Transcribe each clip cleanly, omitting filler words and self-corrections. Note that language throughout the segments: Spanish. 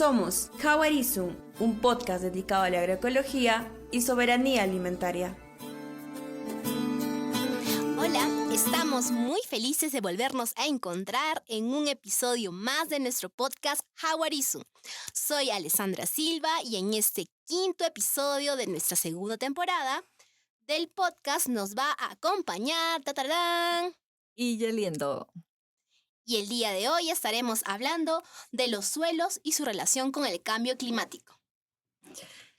Somos Hawarisun, un podcast dedicado a la agroecología y soberanía alimentaria. Hola, estamos muy felices de volvernos a encontrar en un episodio más de nuestro podcast Hawarisun. Soy Alessandra Silva y en este quinto episodio de nuestra segunda temporada del podcast nos va a acompañar ¡tatarán! Y Yeliendo. Y el día de hoy estaremos hablando de los suelos y su relación con el cambio climático.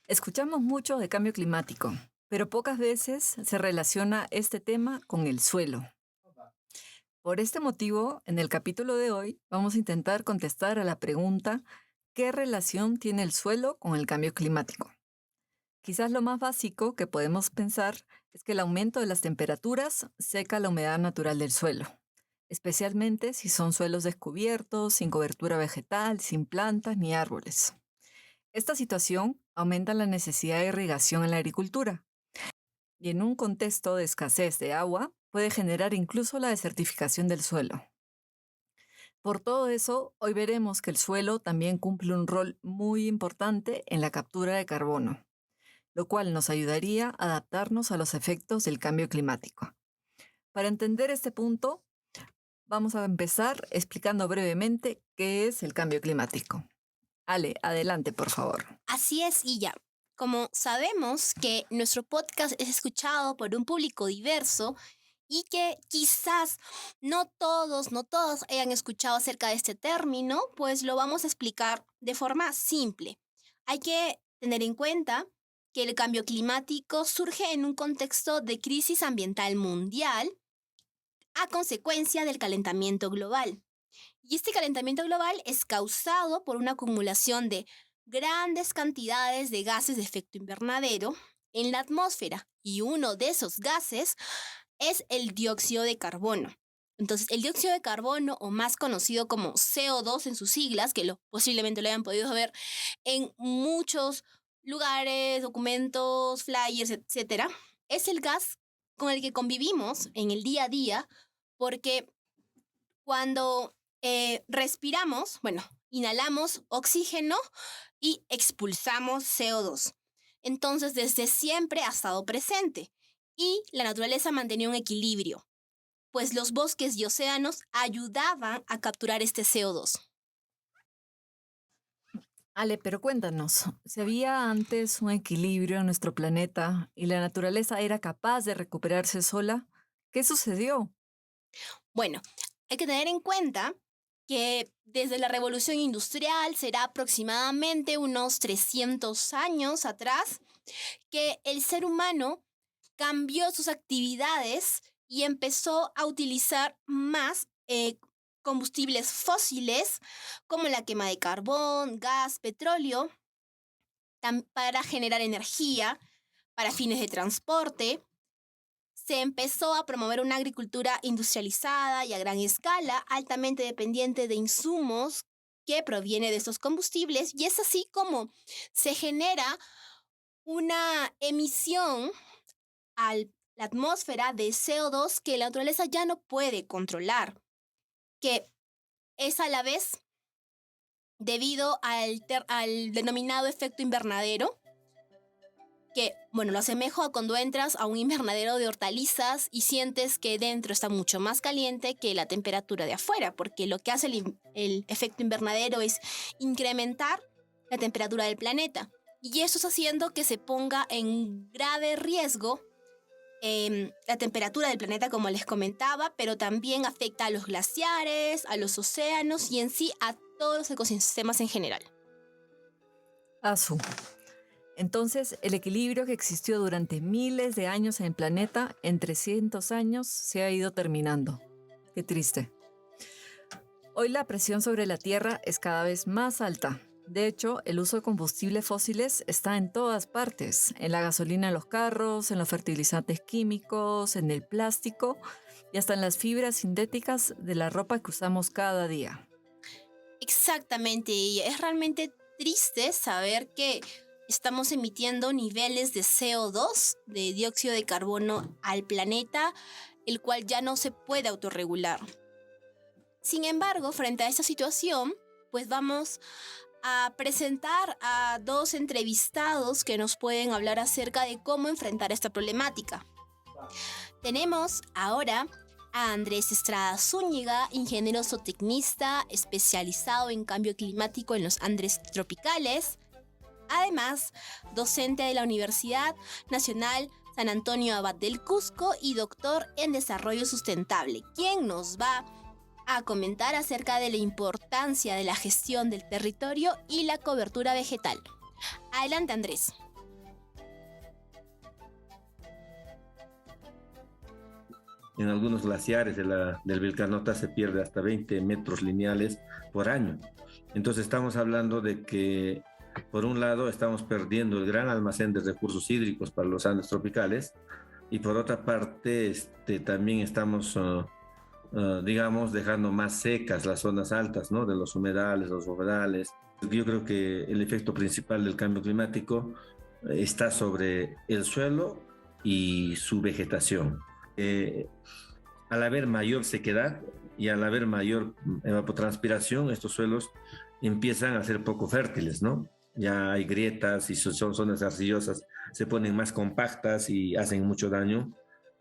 Escuchamos mucho de cambio climático, pero pocas veces se relaciona este tema con el suelo. Por este motivo, en el capítulo de hoy vamos a intentar contestar a la pregunta ¿qué relación tiene el suelo con el cambio climático? Quizás lo más básico que podemos pensar es que el aumento de las temperaturas seca la humedad natural del suelo, especialmente si son suelos descubiertos, sin cobertura vegetal, sin plantas ni árboles. Esta situación aumenta la necesidad de irrigación en la agricultura y en un contexto de escasez de agua puede generar incluso la desertificación del suelo. Por todo eso, hoy veremos que el suelo también cumple un rol muy importante en la captura de carbono, lo cual nos ayudaría a adaptarnos a los efectos del cambio climático. Para entender este punto, vamos a empezar explicando brevemente qué es el cambio climático. Ale, adelante, por favor. Así es, y ya. Como sabemos que nuestro podcast es escuchado por un público diverso y que quizás no todos hayan escuchado acerca de este término, pues lo vamos a explicar de forma simple. Hay que tener en cuenta que el cambio climático surge en un contexto de crisis ambiental mundial a consecuencia del calentamiento global. Y este calentamiento global es causado por una acumulación de grandes cantidades de gases de efecto invernadero en la atmósfera. Y uno de esos gases es el dióxido de carbono. Entonces, el dióxido de carbono, o más conocido como CO2 en sus siglas, que posiblemente lo hayan podido ver en muchos lugares, documentos, flyers, etc., es el gas con el que convivimos en el día a día, porque cuando respiramos, inhalamos oxígeno y expulsamos CO2. Entonces, desde siempre ha estado presente y la naturaleza mantenía un equilibrio, pues los bosques y océanos ayudaban a capturar este CO2. Ale, pero cuéntanos, si había antes un equilibrio en nuestro planeta y la naturaleza era capaz de recuperarse sola, ¿qué sucedió? Bueno, hay que tener en cuenta que desde la revolución industrial será aproximadamente unos 300 años atrás que el ser humano cambió sus actividades y empezó a utilizar más combustibles fósiles como la quema de carbón, gas, petróleo, para generar energía, para fines de transporte. Se empezó a promover una agricultura industrializada y a gran escala, altamente dependiente de insumos que proviene de estos combustibles, y es así como se genera una emisión a la atmósfera de CO2 que la naturaleza ya no puede controlar, que es a la vez debido al denominado efecto invernadero, que, lo asemejo a cuando entras a un invernadero de hortalizas y sientes que dentro está mucho más caliente que la temperatura de afuera, porque lo que hace el efecto invernadero es incrementar la temperatura del planeta. Y eso está haciendo que se ponga en grave riesgo la temperatura del planeta, como les comentaba, pero también afecta a los glaciares, a los océanos y en sí a todos los ecosistemas en general. Asu. Entonces, el equilibrio que existió durante miles de años en el planeta, en 300 años, se ha ido terminando. Qué triste. Hoy la presión sobre la Tierra es cada vez más alta. De hecho, el uso de combustibles fósiles está en todas partes, en la gasolina de los carros, en los fertilizantes químicos, en el plástico y hasta en las fibras sintéticas de la ropa que usamos cada día. Exactamente, y es realmente triste saber que estamos emitiendo niveles de CO2, de dióxido de carbono, al planeta, el cual ya no se puede autorregular. Sin embargo, frente a esta situación, pues vamos a presentar a dos entrevistados que nos pueden hablar acerca de cómo enfrentar esta problemática. Tenemos ahora a Andrés Estrada Zúñiga, ingeniero zootecnista especializado en cambio climático en los Andes tropicales. Además, docente de la Universidad Nacional San Antonio Abad del Cusco y doctor en desarrollo sustentable, quien nos va a comentar acerca de la importancia de la gestión del territorio y la cobertura vegetal. Adelante, Andrés. En algunos glaciares del Vilcanota se pierde hasta 20 metros lineales por año. Entonces estamos hablando de que, por un lado, estamos perdiendo el gran almacén de recursos hídricos para los Andes tropicales, y por otra parte también estamos digamos, dejando más secas las zonas altas, ¿no? De los humedales, los bofedales. Yo creo que el efecto principal del cambio climático está sobre el suelo y su vegetación. Al haber mayor sequedad y al haber mayor evapotranspiración, estos suelos empiezan a ser poco fértiles, ¿no? Ya hay grietas y son zonas arcillosas, se ponen más compactas y hacen mucho daño,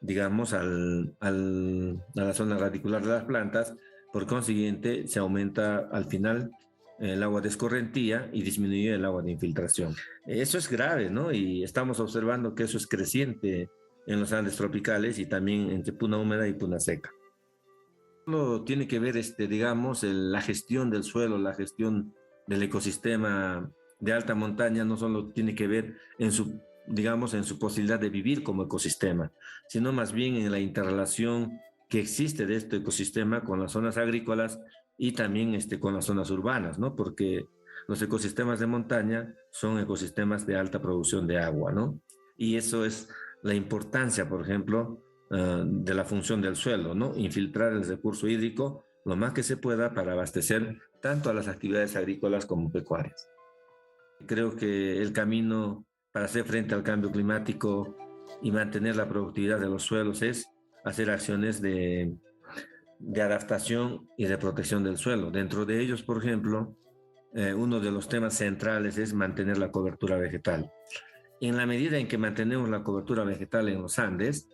digamos, a la zona radicular de las plantas. Por consiguiente, se aumenta al final el agua de escorrentía y disminuye el agua de infiltración. Eso es grave, ¿no? Y estamos observando que eso es creciente en los Andes tropicales y también entre puna húmeda y puna seca. Lo tiene que ver, digamos, la gestión del suelo, la gestión del ecosistema de alta montaña, no solo tiene que ver en su posibilidad de vivir como ecosistema, sino más bien en la interrelación que existe de este ecosistema con las zonas agrícolas y también con las zonas urbanas, ¿no? Porque los ecosistemas de montaña son ecosistemas de alta producción de agua, ¿no? Y eso es la importancia, por ejemplo, de la función del suelo, ¿no? Infiltrar el recurso hídrico lo más que se pueda para abastecer tanto a las actividades agrícolas como pecuarias. Creo que el camino para hacer frente al cambio climático y mantener la productividad de los suelos es hacer acciones de adaptación y de protección del suelo. Dentro de ellos, por ejemplo, uno de los temas centrales es mantener la cobertura vegetal. En la medida en que mantenemos la cobertura vegetal en los Andes,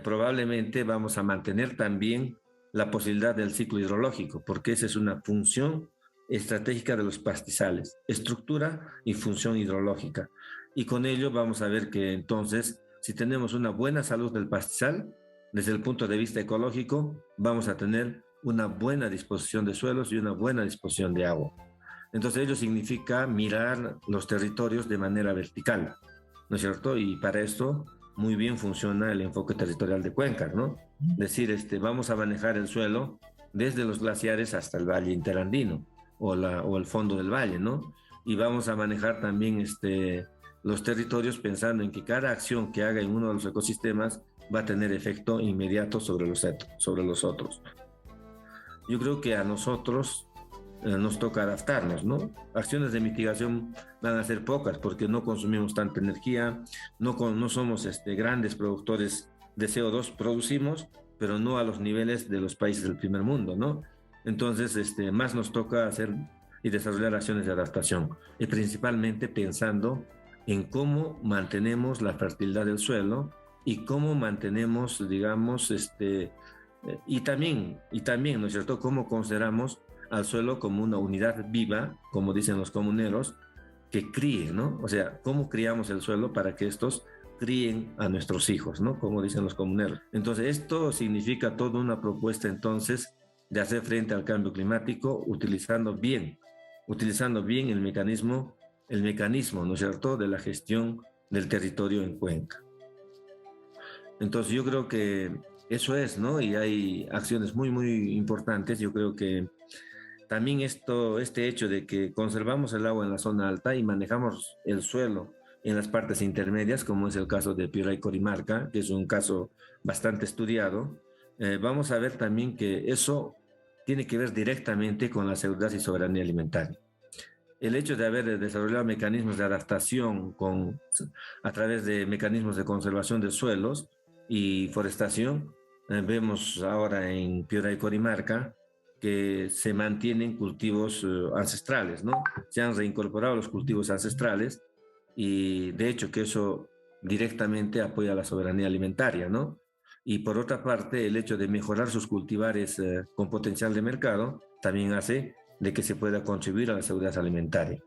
probablemente vamos a mantener también la posibilidad del ciclo hidrológico, porque esa es una función estratégica de los pastizales, estructura y función hidrológica. Y con ello vamos a ver que entonces, si tenemos una buena salud del pastizal, desde el punto de vista ecológico, vamos a tener una buena disposición de suelos y una buena disposición de agua. Entonces ello significa mirar los territorios de manera vertical, ¿no es cierto? Y para esto muy bien funciona el enfoque territorial de cuencas, ¿no? Es decir, vamos a manejar el suelo desde los glaciares hasta el valle interandino o el fondo del valle, ¿no? Y vamos a manejar también los territorios pensando en que cada acción que haga en uno de los ecosistemas va a tener efecto inmediato sobre los otros. Yo creo que a nosotros nos toca adaptarnos, ¿no? Acciones de mitigación van a ser pocas porque no consumimos tanta energía, no somos grandes productores de CO2, producimos, pero no a los niveles de los países del primer mundo, ¿no? Entonces, más nos toca hacer y desarrollar acciones de adaptación, y principalmente pensando en cómo mantenemos la fertilidad del suelo y cómo mantenemos, digamos, y también, ¿no es cierto?, cómo consideramos al suelo como una unidad viva, como dicen los comuneros, que críe, ¿no? O sea, cómo criamos el suelo para que estos críen a nuestros hijos, ¿no? Como dicen los comuneros. Entonces, esto significa toda una propuesta, entonces, de hacer frente al cambio climático utilizando bien el mecanismo, ¿no es cierto?, de la gestión del territorio en cuenca. Entonces yo creo que eso es, ¿no? Y hay acciones muy, muy importantes. Yo creo que también este hecho de que conservamos el agua en la zona alta y manejamos el suelo en las partes intermedias, como es el caso de Piura y Corimarca, que es un caso bastante estudiado, vamos a ver también que eso tiene que ver directamente con la seguridad y soberanía alimentaria. El hecho de haber desarrollado mecanismos de adaptación a través de mecanismos de conservación de suelos y forestación, vemos ahora en Piura y Corimarca que se mantienen cultivos ancestrales, ¿no? Se han reincorporado los cultivos ancestrales y de hecho que eso directamente apoya la soberanía alimentaria, ¿no? Y por otra parte, el hecho de mejorar sus cultivares con potencial de mercado también hace de que se pueda contribuir a la seguridad alimentaria.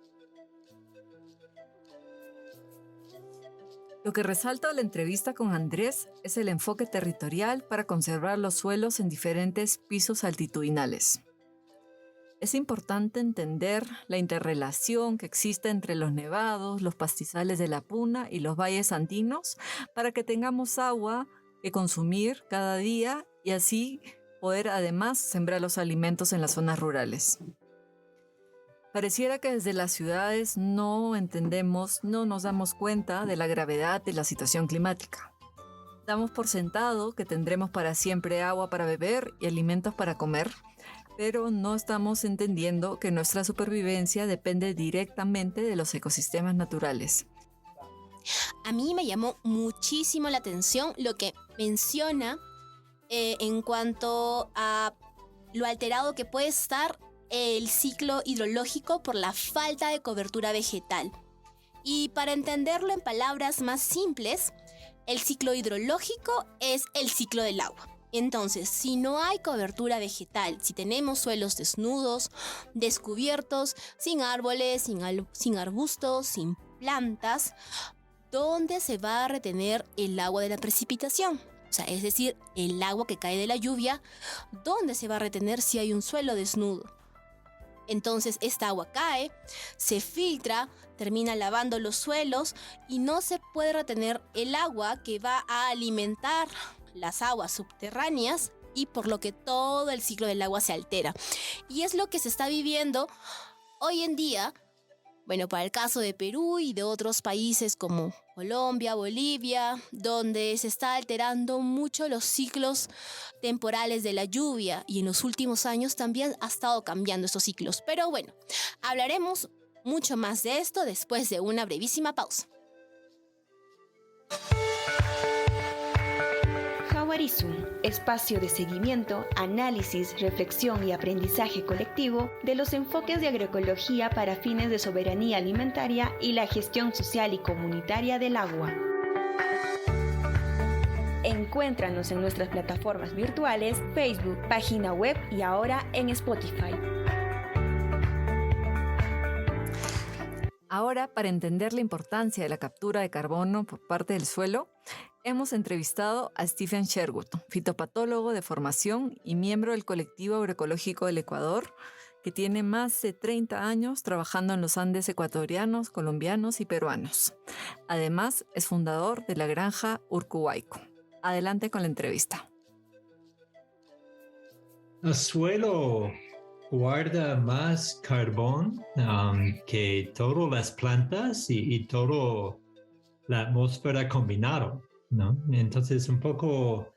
Lo que resalta la entrevista con Andrés es el enfoque territorial para conservar los suelos en diferentes pisos altitudinales. Es importante entender la interrelación que existe entre los nevados, los pastizales de la Puna y los valles andinos para que tengamos agua que consumir cada día y así poder además sembrar los alimentos en las zonas rurales. Pareciera que desde las ciudades no nos damos cuenta de la gravedad de la situación climática. Damos por sentado que tendremos para siempre agua para beber y alimentos para comer, pero no estamos entendiendo que nuestra supervivencia depende directamente de los ecosistemas naturales. A mí me llamó muchísimo la atención lo que menciona en cuanto a lo alterado que puede estar el ciclo hidrológico por la falta de cobertura vegetal. Y para entenderlo en palabras más simples, el ciclo hidrológico es el ciclo del agua. Entonces, si no hay cobertura vegetal, si tenemos suelos desnudos, descubiertos, sin árboles, sin arbustos, sin plantas, ¿dónde se va a retener el agua de la precipitación? O sea, es decir, el agua que cae de la lluvia, ¿dónde se va a retener si hay un suelo desnudo? Entonces esta agua cae, se filtra, termina lavando los suelos y no se puede retener el agua que va a alimentar las aguas subterráneas y por lo que todo el ciclo del agua se altera. Y es lo que se está viviendo hoy en día, bueno, para el caso de Perú y de otros países como Colombia, Bolivia, donde se está alterando mucho los ciclos temporales de la lluvia y en los últimos años también ha estado cambiando estos ciclos. Pero bueno, hablaremos mucho más de esto después de una brevísima pausa. Hawarisu, espacio de seguimiento, análisis, reflexión y aprendizaje colectivo de los enfoques de agroecología para fines de soberanía alimentaria y la gestión social y comunitaria del agua. Encuéntranos en nuestras plataformas virtuales, Facebook, página web y ahora en Spotify. Ahora, para entender la importancia de la captura de carbono por parte del suelo, hemos entrevistado a Stephen Sherwood, fitopatólogo de formación y miembro del colectivo agroecológico del Ecuador, que tiene más de 30 años trabajando en los Andes ecuatorianos, colombianos y peruanos. Además, es fundador de la granja Urcuhuayco. Adelante con la entrevista. El suelo guarda más carbón que todas las plantas y toda la atmósfera combinado, ¿no? Entonces es un poco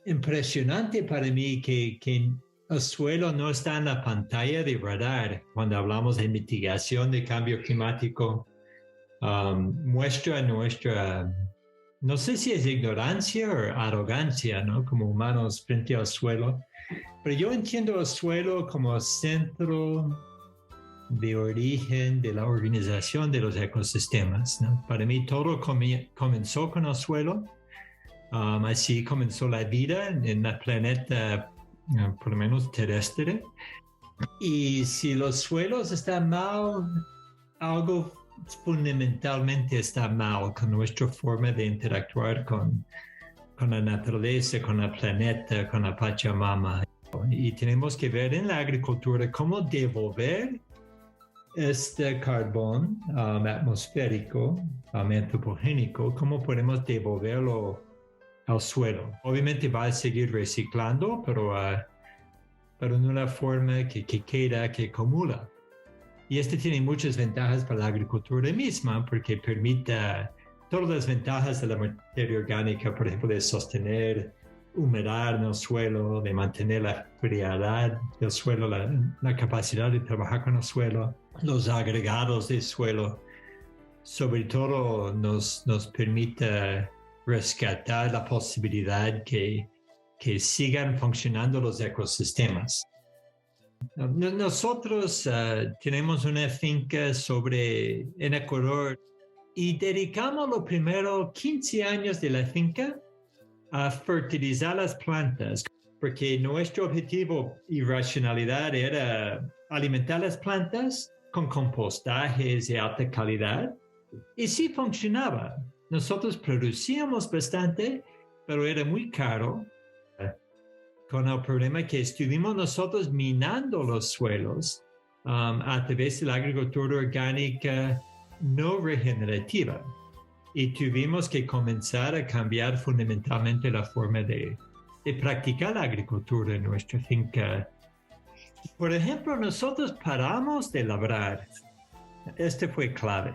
impresionante para mí que el suelo no está en la pantalla de radar cuando hablamos de mitigación de cambio climático. Muestra nuestra, no sé si es ignorancia o arrogancia, ¿no? Como humanos frente al suelo. Pero yo entiendo el suelo como centro de origen de la organización de los ecosistemas, ¿no? Para mí todo comenzó con el suelo, así comenzó la vida en el planeta, por lo menos terrestre. Y si los suelos están mal, algo fundamentalmente está mal con nuestra forma de interactuar con la naturaleza, con el planeta, con la Pachamama. Y tenemos que ver en la agricultura cómo devolver este carbón atmosférico, antropogénico, cómo podemos devolverlo al suelo. Obviamente va a seguir reciclando, pero en una forma que queda, que acumula. Y este tiene muchas ventajas para la agricultura misma, porque permite todas las ventajas de la materia orgánica, por ejemplo, de sostener humedad en el suelo, de mantener la frialdad del suelo, la capacidad de trabajar con el suelo, los agregados del suelo. Sobre todo nos permite rescatar la posibilidad que sigan funcionando los ecosistemas. Nosotros tenemos una finca en Ecuador y dedicamos los primeros 15 años de la finca a fertilizar las plantas, porque nuestro objetivo y racionalidad era alimentar las plantas con compostajes de alta calidad. Y sí funcionaba. Nosotros producíamos bastante, pero era muy caro. Con el problema que estuvimos nosotros minando los suelos a través de la agricultura orgánica no regenerativa. Y tuvimos que comenzar a cambiar fundamentalmente la forma de practicar la agricultura en nuestra finca. Por ejemplo, nosotros paramos de labrar. Este fue clave.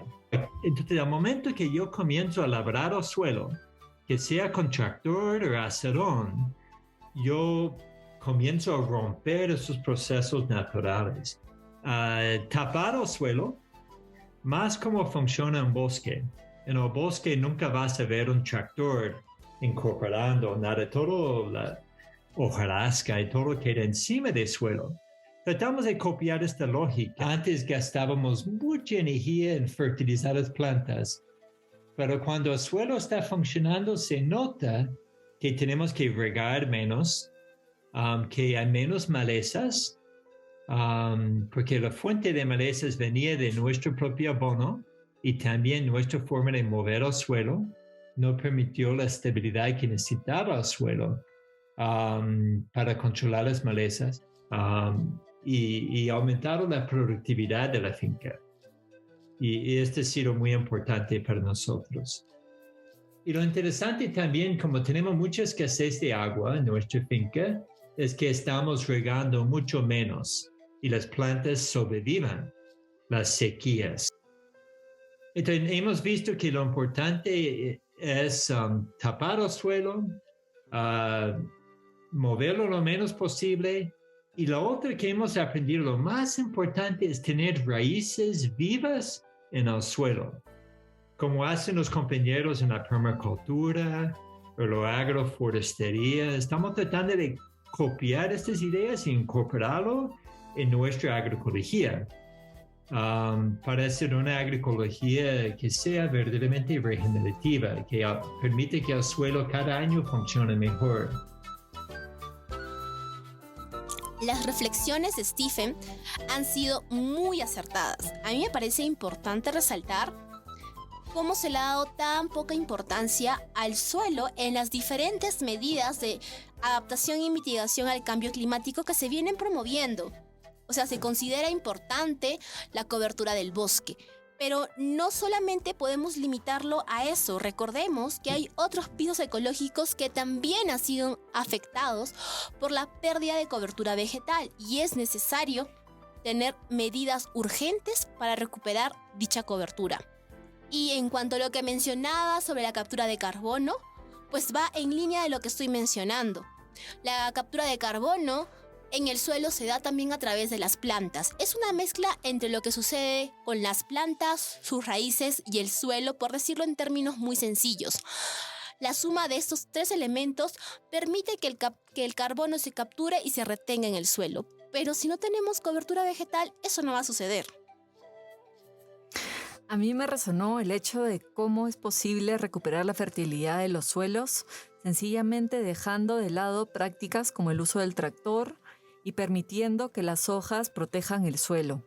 Entonces, al momento que yo comienzo a labrar el suelo, que sea con tractor o asadón, yo comienzo a romper esos procesos naturales. Tapar el suelo, más como funciona un bosque. En el bosque nunca vas a ver un tractor incorporando nada, todo la hojarasca y todo queda encima del suelo. Tratamos de copiar esta lógica. Antes gastábamos mucha energía en fertilizar las plantas, pero cuando el suelo está funcionando se nota que tenemos que regar menos, que hay menos malezas, porque la fuente de malezas venía de nuestro propio abono y también nuestra forma de mover el suelo no permitió la estabilidad que necesitaba el suelo para controlar las malezas y aumentaron la productividad de la finca. Y esto ha sido muy importante para nosotros. Y lo interesante también, como tenemos mucha escasez de agua en nuestra finca, es que estamos regando mucho menos y las plantas sobreviven las sequías. Entonces, hemos visto que lo importante es tapar el suelo, moverlo lo menos posible. Y lo otro que hemos aprendido, lo más importante es tener raíces vivas en el suelo, como hacen los compañeros en la permacultura o la agroforestería. Estamos tratando de copiar estas ideas e incorporarlo en nuestra agroecología para hacer una agroecología que sea verdaderamente regenerativa, que permite que el suelo cada año funcione mejor. Las reflexiones de Stephen han sido muy acertadas. A mí me parece importante resaltar cómo se le ha dado tan poca importancia al suelo en las diferentes medidas de adaptación y mitigación al cambio climático que se vienen promoviendo. O sea, se considera importante la cobertura del bosque, pero no solamente podemos limitarlo a eso. Recordemos que hay otros pisos ecológicos que también han sido afectados por la pérdida de cobertura vegetal y es necesario tener medidas urgentes para recuperar dicha cobertura. Y en cuanto a lo que mencionaba sobre la captura de carbono, pues va en línea de lo que estoy mencionando. La captura de carbono en el suelo se da también a través de las plantas. Es una mezcla entre lo que sucede con las plantas, sus raíces y el suelo, por decirlo en términos muy sencillos. La suma de estos tres elementos permite que el carbono se capture y se retenga en el suelo. Pero si no tenemos cobertura vegetal, eso no va a suceder. A mí me resonó el hecho de cómo es posible recuperar la fertilidad de los suelos, sencillamente dejando de lado prácticas como el uso del tractor y permitiendo que las hojas protejan el suelo.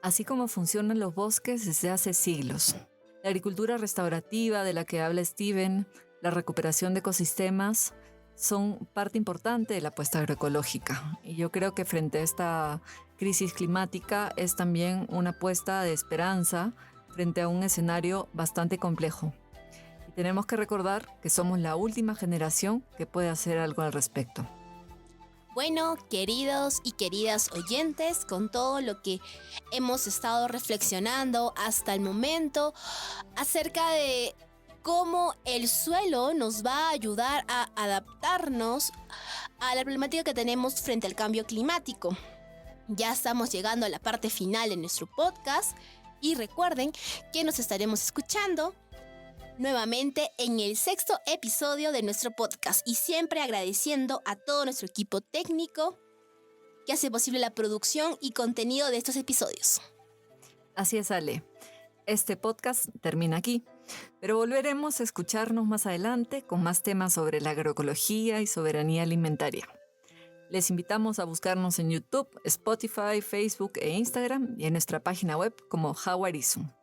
Así como funcionan los bosques desde hace siglos. La agricultura restaurativa de la que habla Stephen, la recuperación de ecosistemas, son parte importante de la apuesta agroecológica. Y yo creo que frente a esta crisis climática es también una apuesta de esperanza frente a un escenario bastante complejo. Y tenemos que recordar que somos la última generación que puede hacer algo al respecto. Bueno, queridos y queridas oyentes, con todo lo que hemos estado reflexionando hasta el momento acerca de cómo el suelo nos va a ayudar a adaptarnos a la problemática que tenemos frente al cambio climático. Ya estamos llegando a la parte final de nuestro podcast y recuerden que nos estaremos escuchando nuevamente en el 6º episodio de nuestro podcast y siempre agradeciendo a todo nuestro equipo técnico que hace posible la producción y contenido de estos episodios. Así es, Ale. Este podcast termina aquí, pero volveremos a escucharnos más adelante con más temas sobre la agroecología y soberanía alimentaria. Les invitamos a buscarnos en YouTube, Spotify, Facebook e Instagram y en nuestra página web como Hawarisun.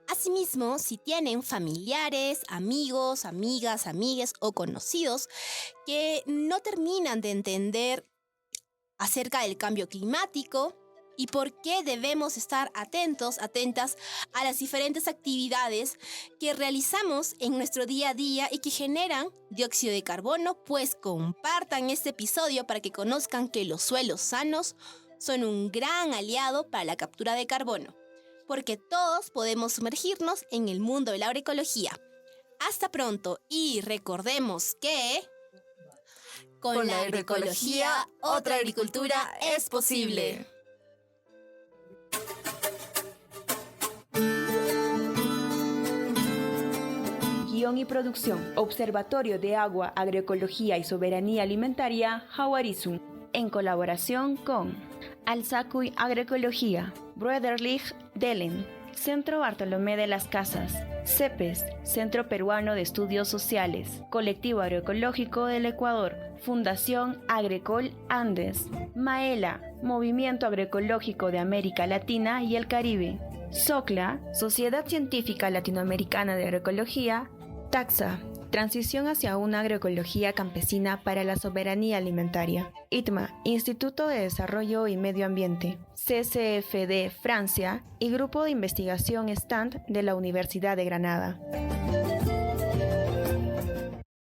Asimismo, si tienen familiares, amigos, amigas, amigues o conocidos que no terminan de entender acerca del cambio climático y por qué debemos estar atentas a las diferentes actividades que realizamos en nuestro día a día y que generan dióxido de carbono, pues compartan este episodio para que conozcan que los suelos sanos son un gran aliado para la captura de carbono, porque todos podemos sumergirnos en el mundo de la agroecología. Hasta pronto y recordemos que con la agroecología, otra agricultura es posible. Guión y producción, Observatorio de Agua, Agroecología y Soberanía Alimentaria, Hawarisun, en colaboración con Alsacuy Agroecología, Brotherlig Delen, Centro Bartolomé de las Casas, CEPES, Centro Peruano de Estudios Sociales, Colectivo Agroecológico del Ecuador, Fundación Agrecol Andes, Maela, Movimiento Agroecológico de América Latina y el Caribe, SOCLA, Sociedad Científica Latinoamericana de Agroecología, TAXA, Transición hacia una agroecología campesina para la soberanía alimentaria. ITMA, Instituto de Desarrollo y Medio Ambiente. CCFD Francia y Grupo de Investigación STAND de la Universidad de Granada.